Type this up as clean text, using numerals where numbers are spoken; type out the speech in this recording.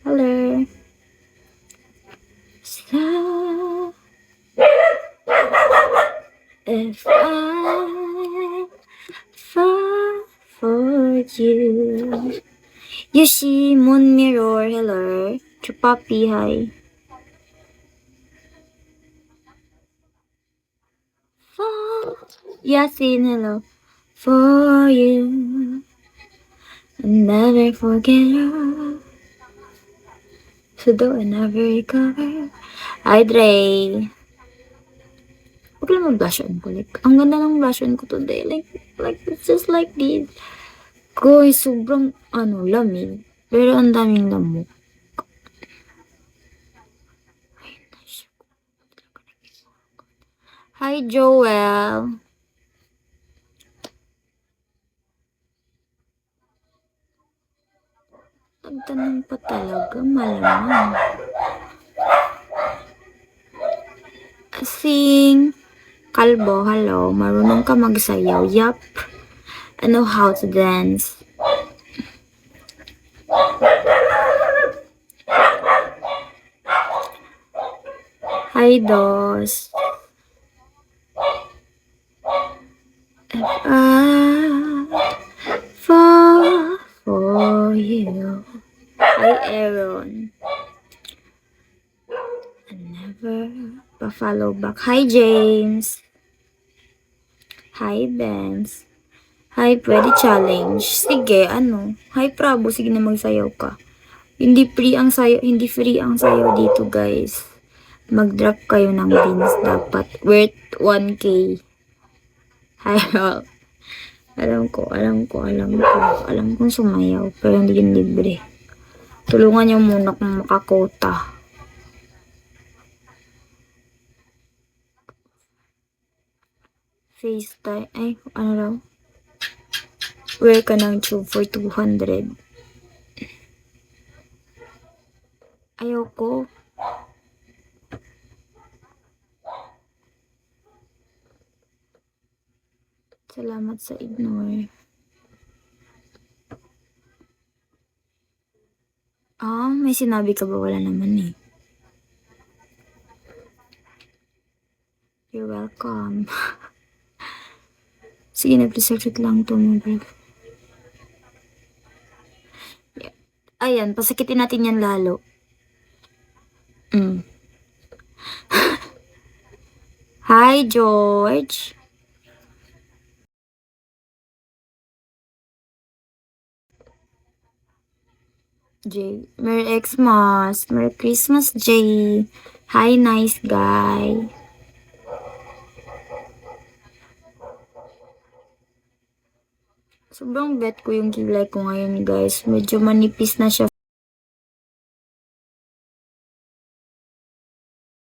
Hello. So, if I fall for you. You see, Moon Mirror, hello. Chupapi, hi. Fall. Yasin, hello. For you. I'll never forget her. So though I never recover. Hi, Dre. Huwag lang mag-blush on ko. Like, ang ganda ng blush on ko today. Like, it's just like this. Guys, sobrang, lamig. Pero ang daming lamok. Hi, Joel. Nagtanong pa talaga, malamang. Sing. Kalbo, hello. Marunong ka magsayaw? Yup. I know how to dance. Hi, Dos. If I fall for you. Hi, Aaron. I never pa-follow back. Hi, James. Hi, Benz. Hi, pwede challenge. Sige, Hi, Prabo. Sige na magsayaw ka. Hindi free ang sayo dito, guys. Mag-drop kayo ng beans dapat. Worth 1K. Hi, Rob. Alam kong sumayaw, pero hindi yun libre. Tulungan niyo muna kung makakota. FaceTime, raw? Wear ka ng tube for 200. Ayoko. Salamat sa ignore. May sinabi ka ba? Wala naman eh. You're welcome. Sige na, please search it lang to mo, bro. Yeah. Ayan, pasakitin natin yan lalo. Hi, George. Jay. Merry Xmas. Merry Christmas, Jay. Hi, nice guy. Sobrang bet ko yung kilay ko ngayon, guys. Medyo manipis na siya.